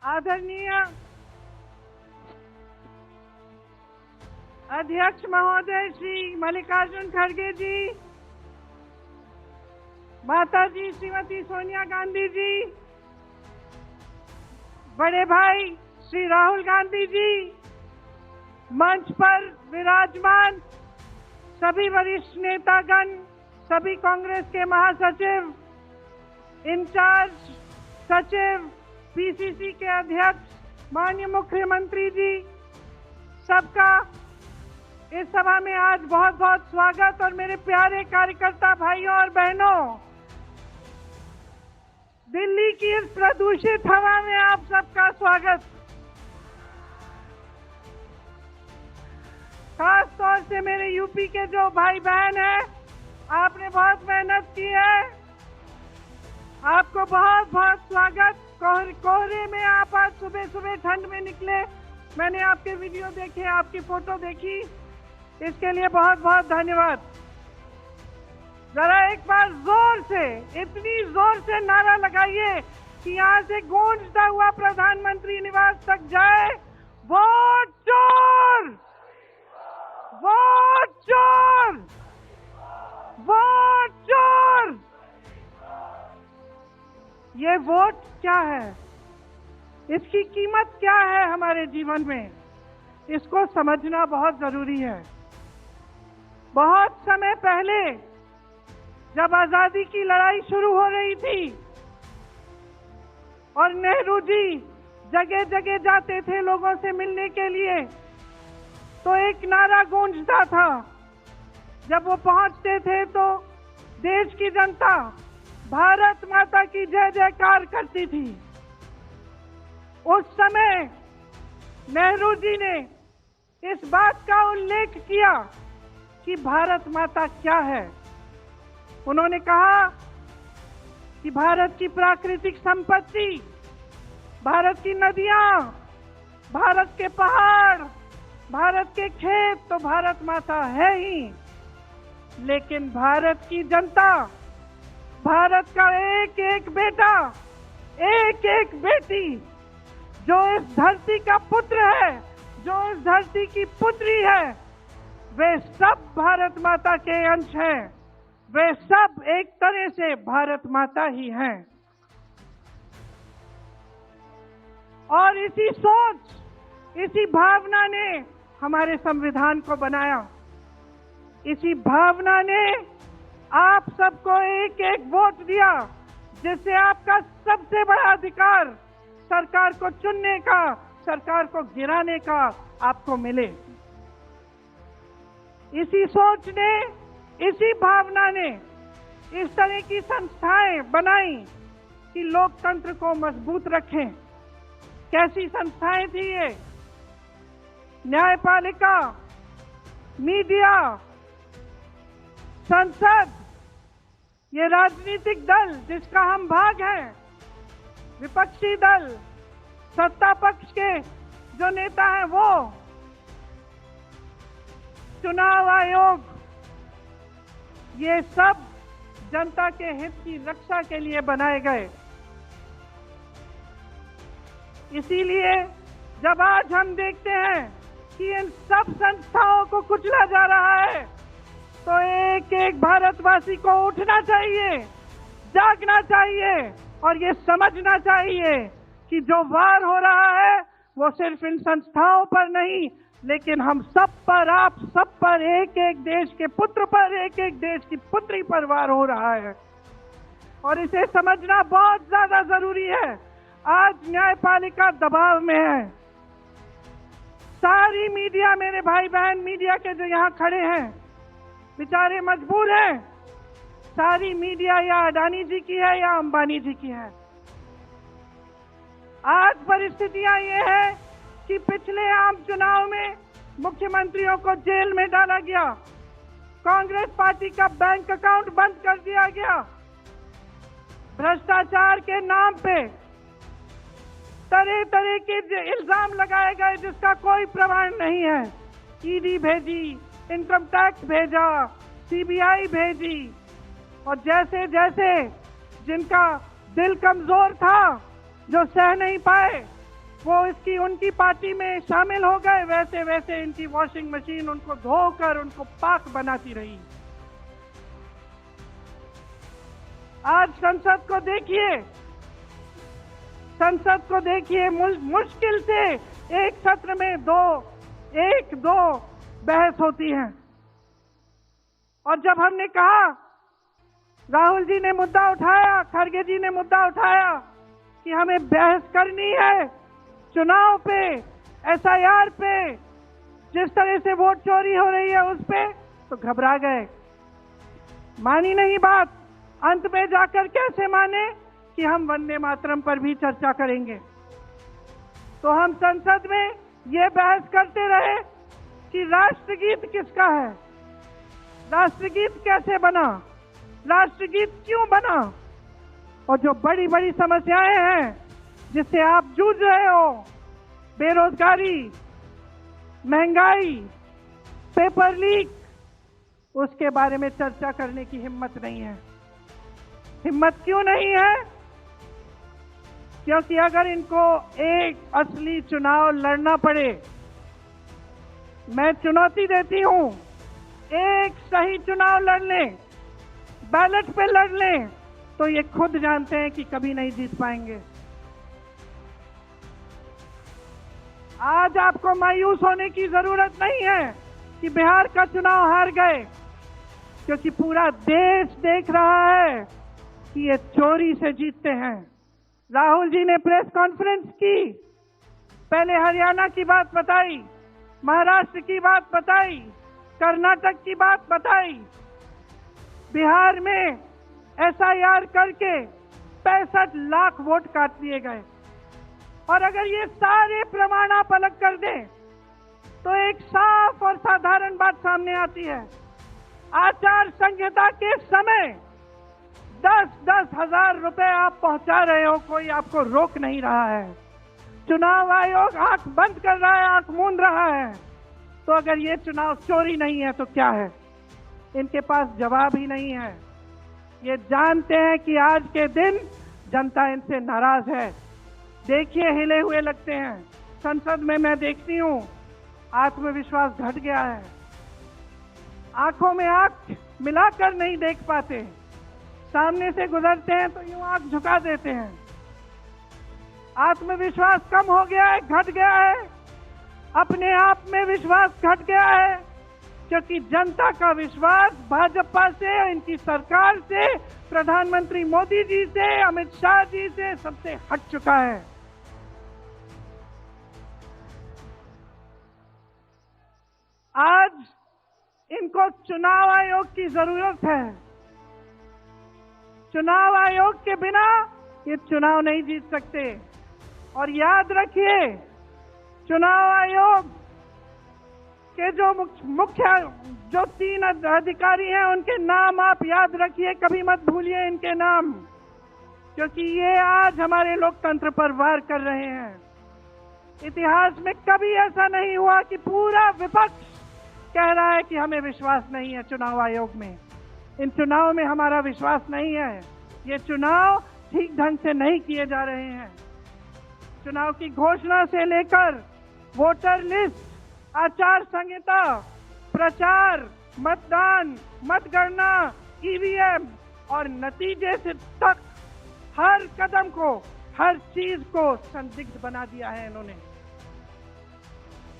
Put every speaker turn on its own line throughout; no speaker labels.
आदरणीय अध्यक्ष महोदय श्री मल्लिकार्जुन खड़गे जी, माता जी श्रीमती सोनिया गांधी जी, बड़े भाई श्री राहुल गांधी जी, मंच पर विराजमान सभी वरिष्ठ नेतागण, सभी कांग्रेस के महासचिव, इंचार्ज सचिव, पीसीसी के अध्यक्ष, माननीय मुख्यमंत्री जी, सबका इस सभा में आज बहुत बहुत स्वागत। और मेरे प्यारे कार्यकर्ता भाइयों और बहनों, दिल्ली की इस प्रदूषित हवा में आप सबका स्वागत। खास तौर से मेरे यूपी के जो भाई बहन हैं, आपने बहुत मेहनत की है, आपको बहुत बहुत स्वागत। कोहरे में आप आज सुबह सुबह ठंड में निकले, मैंने आपके वीडियो देखे, आपकी फोटो देखी, इसके लिए बहुत बहुत धन्यवाद। जरा एक बार जोर से, इतनी जोर से नारा लगाइए कि यहाँ से गूंजता हुआ प्रधानमंत्री निवास तक जाए, वोट चोर, वोट चोर, वोट चोर। ये वोट क्या है, इसकी कीमत क्या है हमारे जीवन में, इसको समझना बहुत जरूरी है। बहुत समय पहले जब आजादी की लड़ाई शुरू हो रही थी और नेहरू जी जगह जगह जाते थे लोगों से मिलने के लिए, तो एक नारा गूंजता था। जब वो पहुंचते थे तो देश की जनता भारत माता की जय जयकार करती थी। उस समय नेहरू जी ने इस बात का उल्लेख किया कि भारत माता क्या है। उन्होंने कहा कि भारत की प्राकृतिक संपत्ति, भारत की नदियां, भारत के पहाड़, भारत के खेत तो भारत माता है ही, लेकिन भारत की जनता, भारत का एक एक बेटा, एक एक बेटी, जो इस धरती का पुत्र है, जो इस धरती की पुत्री है, वे सब भारत माता के अंश हैं। वे सब एक तरह से भारत माता ही हैं। और इसी सोच, इसी भावना ने हमारे संविधान को बनाया। इसी भावना ने आप सबको एक एक वोट दिया, जिससे आपका सबसे बड़ा अधिकार सरकार को चुनने का, सरकार को गिराने का आपको मिले। इसी सोच ने, इसी भावना ने इस तरह की संस्थाएं बनाई कि लोकतंत्र को मजबूत रखें। कैसी संस्थाएं थी ये? न्यायपालिका, मीडिया, संसद, ये राजनीतिक दल जिसका हम भाग हैं, विपक्षी दल, सत्ता पक्ष के जो नेता हैं वो, चुनाव आयोग, ये सब जनता के हित की रक्षा के लिए बनाए गए। इसीलिए जब आज हम देखते हैं कि इन सब संस्थाओं को कुचला जा रहा है, तो एक एक भारतवासी को उठना चाहिए, जागना चाहिए और ये समझना चाहिए कि जो वार हो रहा है वो सिर्फ इन संस्थाओं पर नहीं, लेकिन हम सब पर, आप सब पर, एक एक देश के पुत्र पर, एक एक देश की पुत्री पर वार हो रहा है। और इसे समझना बहुत ज्यादा जरूरी है। आज न्यायपालिका दबाव में है। सारी मीडिया, मेरे भाई बहन मीडिया के जो यहाँ खड़े हैं, बेचारे मजबूर हैं। सारी मीडिया या अडानी जी की है या अंबानी जी की है। आज परिस्थितियां ये है कि पिछले आम चुनाव में मुख्यमंत्रियों को जेल में डाला गया, कांग्रेस पार्टी का बैंक अकाउंट बंद कर दिया गया, भ्रष्टाचार के नाम पे तरह तरह के इल्जाम लगाए गए जिसका कोई प्रमाण नहीं है। ईडी भेजी, इनकम टैक्स भेजा, सीबीआई भेजी, और जैसे जैसे जिनका दिल कमजोर था, जो सह नहीं पाए, वो इसकी उनकी पार्टी में शामिल हो गए, वैसे वैसे इनकी वॉशिंग मशीन उनको धोकर उनको पाक बनाती रही। आज संसद को देखिए, संसद को देखिए, मुश्किल से एक सत्र में एक दो बहस होती है। और जब हमने कहा, राहुल जी ने मुद्दा उठाया, खड़गे जी ने मुद्दा उठाया कि हमें बहस करनी है चुनाव पे, एसआईआर पे, जिस तरह से वोट चोरी हो रही है उस पे, तो घबरा गए, मानी नहीं बात। अंत में जाकर कैसे माने कि हम वंदे मातरम पर भी चर्चा करेंगे। तो हम संसद में ये बहस करते रहे कि राष्ट्रगीत किसका है, राष्ट्रगीत कैसे बना, राष्ट्रगीत क्यों बना, और जो बड़ी बड़ी समस्याएं हैं जिससे आप जूझ रहे हो, बेरोजगारी, महंगाई, पेपर लीक, उसके बारे में चर्चा करने की हिम्मत नहीं है। हिम्मत क्यों नहीं है? क्योंकि अगर इनको एक असली चुनाव लड़ना पड़े, मैं चुनौती देती हूं, एक सही चुनाव लड़ लें, बैलेट पे लड़ लें, तो ये खुद जानते हैं कि कभी नहीं जीत पाएंगे। आज आपको मायूस होने की जरूरत नहीं है कि बिहार का चुनाव हार गए, क्योंकि पूरा देश देख रहा है कि ये चोरी से जीतते हैं। राहुल जी ने प्रेस कॉन्फ्रेंस की, पहले हरियाणा की बात बताई, महाराष्ट्र की बात बताई, कर्नाटक की बात बताई, बिहार में एसआईआर करके 65 लाख वोट काट दिए गए। और अगर ये सारे प्रमाण आप अलग कर दें तो एक साफ और साधारण बात सामने आती है। आचार संहिता के समय 10-10 हजार रुपए आप पहुंचा रहे हो, कोई आपको रोक नहीं रहा है। चुनाव आयोग आंख बंद कर रहा है, आंख मूंद रहा है। तो अगर ये चुनाव चोरी नहीं है तो क्या है? इनके पास जवाब ही नहीं है। ये जानते हैं कि आज के दिन जनता इनसे नाराज है। देखिए, हिले हुए लगते हैं। संसद में मैं देखती हूं, आत्मविश्वास घट गया है, आंखों में आंख मिलाकर नहीं देख पाते, सामने से गुजरते हैं तो यूं आंख झुका देते हैं। आत्मविश्वास कम हो गया है, घट गया है, अपने आप में विश्वास घट गया है, क्योंकि जनता का विश्वास भाजपा से, इनकी सरकार से, प्रधानमंत्री मोदी जी से, अमित शाह जी से सबसे हट चुका है। आज इनको चुनाव आयोग की जरूरत है। चुनाव आयोग के बिना ये चुनाव नहीं जीत सकते। और याद रखिए, चुनाव आयोग के जो मुख्य जो 3 अधिकारी हैं, उनके नाम आप याद रखिए, कभी मत भूलिए इनके नाम, क्योंकि ये आज हमारे लोकतंत्र पर वार कर रहे हैं। इतिहास में कभी ऐसा नहीं हुआ कि पूरा विपक्ष कह रहा है कि हमें विश्वास नहीं है चुनाव आयोग में। इन चुनाव में हमारा विश्वास नहीं है। ये चुनाव ठीक ढंग से नहीं किए जा रहे हैं। चुनाव की घोषणा से लेकर वोटर लिस्ट, आचार संहिता, प्रचार, मतदान, मतगणना, ईवीएम और नतीजे से तक हर कदम को, हर चीज को संदिग्ध बना दिया है इन्होंने।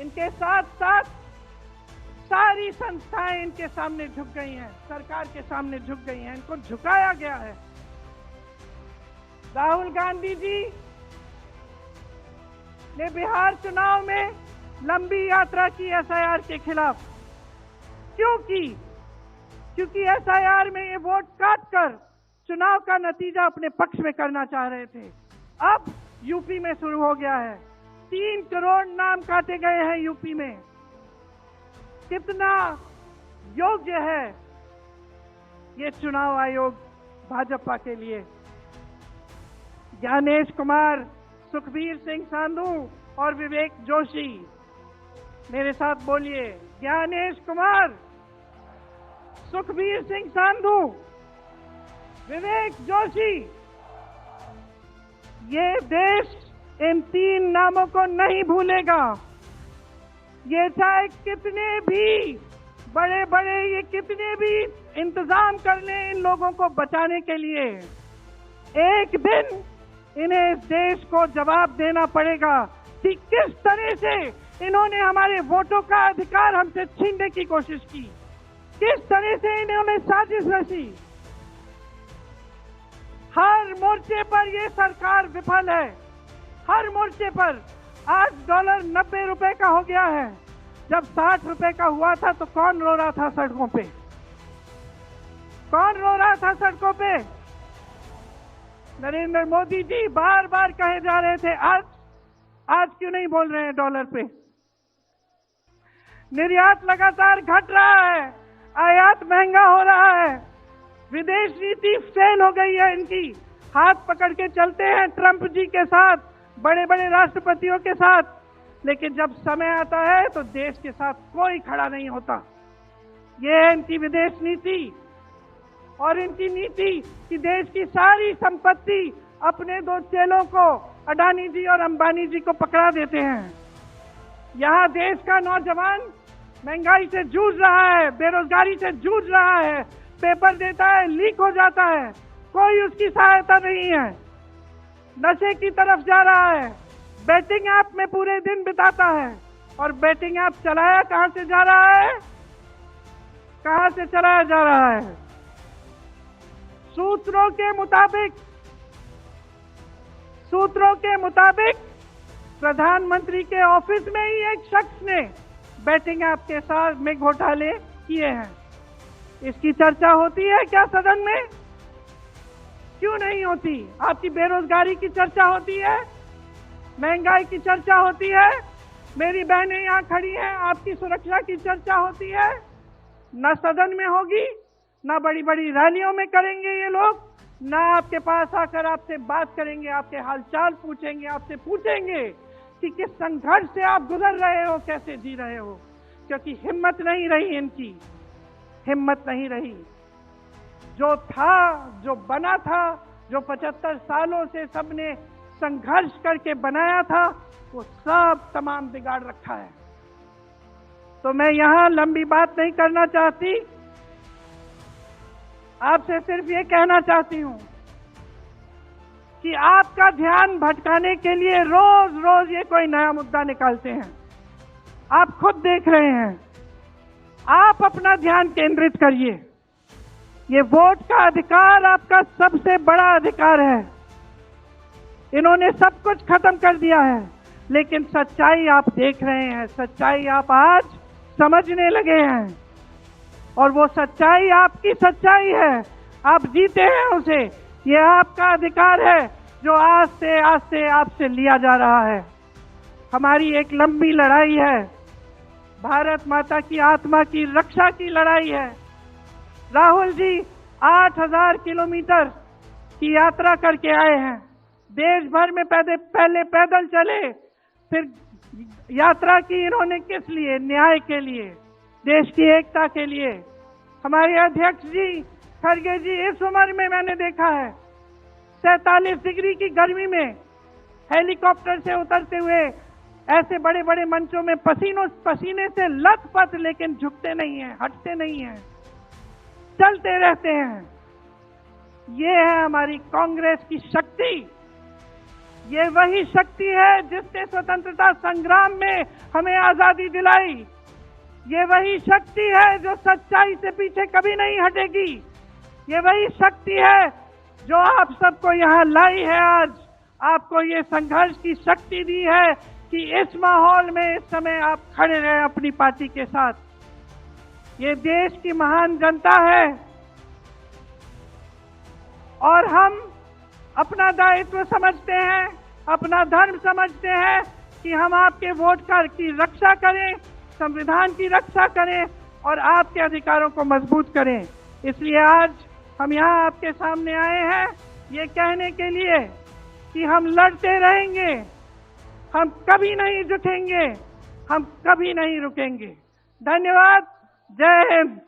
इनके साथ साथ सारी संस्थाएं इनके सामने झुक गई हैं, सरकार के सामने झुक गई हैं, इनको झुकाया गया है। राहुल गांधी जी ने बिहार चुनाव में लंबी यात्रा की एसआईआर के खिलाफ। क्यों की? क्योंकि एसआईआर में ये वोट काटकर चुनाव का नतीजा अपने पक्ष में करना चाह रहे थे। अब यूपी में शुरू हो गया है। 3 करोड़ नाम काटे गए हैं यूपी में। कितना योग्य है ये चुनाव आयोग भाजपा के लिए? ज्ञानेश कुमार, सुखबीर सिंह सांधू और विवेक जोशी, मेरे साथ बोलिए, ज्ञानेश कुमार, सुखबीर सिंह सांधू, विवेक जोशी। ये देश इन 3 नामों को नहीं भूलेगा। ये चाहे कितने भी बड़े बड़े ये कितने भी इंतजाम कर लें इन लोगों को बचाने के लिए, एक दिन इन्हें इस देश को जवाब देना पड़ेगा कि किस तरह से इन्होंने हमारे वोटों का अधिकार हमसे छीनने की कोशिश की, किस तरह से इन्होंने साजिश रची। हर मोर्चे पर ये सरकार विफल है, हर मोर्चे पर। आज डॉलर 90 रुपए का हो गया है। जब 60 रुपए का हुआ था तो कौन रो रहा था सड़कों पे? कौन रो रहा था सड़कों पे? नरेंद्र मोदी जी बार बार कहे जा रहे थे, आज क्यों नहीं बोल रहे हैं डॉलर पे? निर्यात लगातार घट रहा है, आयात महंगा हो रहा है, विदेश नीति फेल हो गई है इनकी। हाथ पकड़ के चलते हैं ट्रंप जी के साथ, बड़े बड़े राष्ट्रपतियों के साथ, लेकिन जब समय आता है तो देश के साथ कोई खड़ा नहीं होता। ये है इनकी विदेश नीति। और इनकी नीति कि देश की सारी संपत्ति अपने 2 चेलों को, अडानी जी और अंबानी जी को पकड़ा देते हैं। यहाँ देश का नौजवान महंगाई से जूझ रहा है, बेरोजगारी से जूझ रहा है, पेपर देता है, लीक हो जाता है, कोई उसकी सहायता नहीं है, नशे की तरफ जा रहा है, बैटिंग ऐप में पूरे दिन बिताता है। और बैटिंग ऐप चलाया कहां से जा रहा है? कहां से चलाया जा रहा है? सूत्रों के मुताबिक प्रधानमंत्री के ऑफिस में ही एक शख्स ने बैटिंग ऐप के साथ में घोटाले किए हैं। इसकी चर्चा होती है क्या सदन में? क्यों नहीं होती? आपकी बेरोजगारी की चर्चा होती है, महंगाई की चर्चा होती है, मेरी बहनें यहाँ खड़ी हैं, आपकी सुरक्षा की चर्चा होती है। न सदन में होगी, ना बड़ी बड़ी रैलियों में करेंगे ये लोग, ना आपके पास आकर आपसे बात करेंगे, आपके हालचाल पूछेंगे, आपसे पूछेंगे कि किस संघर्ष से आप गुजर रहे हो, कैसे जी रहे हो। क्योंकि हिम्मत नहीं रही इनकी, हिम्मत नहीं रही। जो था, जो बना था, जो 75 सालों से सबने संघर्ष करके बनाया था, वो सब तमाम बिगाड़ रखा है। तो मैं यहां लंबी बात नहीं करना चाहती, आपसे सिर्फ ये कहना चाहती हूं कि आपका ध्यान भटकाने के लिए रोज रोज ये कोई नया मुद्दा निकालते हैं। आप खुद देख रहे हैं, आप अपना ध्यान केंद्रित करिए। ये वोट का अधिकार आपका सबसे बड़ा अधिकार है। इन्होंने सब कुछ खत्म कर दिया है, लेकिन सच्चाई आप देख रहे हैं, सच्चाई आप आज समझने लगे हैं। और वो सच्चाई आपकी सच्चाई है, आप जीते हैं उसे। ये आपका अधिकार है जो आस्ते आस्ते आपसे लिया जा रहा है। हमारी एक लंबी लड़ाई है, भारत माता की आत्मा की रक्षा की लड़ाई है। राहुल जी 8000 किलोमीटर की यात्रा करके आए हैं, देश भर में पहले पैदल चले, फिर यात्रा की इन्होंने किस लिए? न्याय के लिए, देश की एकता के लिए। हमारे अध्यक्ष जी खड़गे जी, इस उम्र में मैंने देखा है 47 डिग्री की गर्मी में हेलीकॉप्टर से उतरते हुए ऐसे बड़े बड़े मंचों में पसीने से लथपथ, लेकिन झुकते नहीं हैं, हटते नहीं हैं, चलते रहते हैं। ये है हमारी कांग्रेस की शक्ति। ये वही शक्ति है जिसने स्वतंत्रता संग्राम में हमें आजादी दिलाई। ये वही शक्ति है जो सच्चाई से पीछे कभी नहीं हटेगी। ये वही शक्ति है जो आप सबको यहाँ लाई है। आज आपको ये संघर्ष की शक्ति दी है कि इस माहौल में इस समय आप खड़े रहे अपनी पार्टी के साथ। ये देश की महान जनता है और हम अपना दायित्व समझते हैं, अपना धर्म समझते हैं कि हम आपके वोट की रक्षा करें, संविधान की रक्षा करें और आपके अधिकारों को मजबूत करें। इसलिए आज हम यहाँ आपके सामने आए हैं ये कहने के लिए कि हम लड़ते रहेंगे, हम कभी नहीं झुकेंगे, हम कभी नहीं रुकेंगे। धन्यवाद। जय हिंद।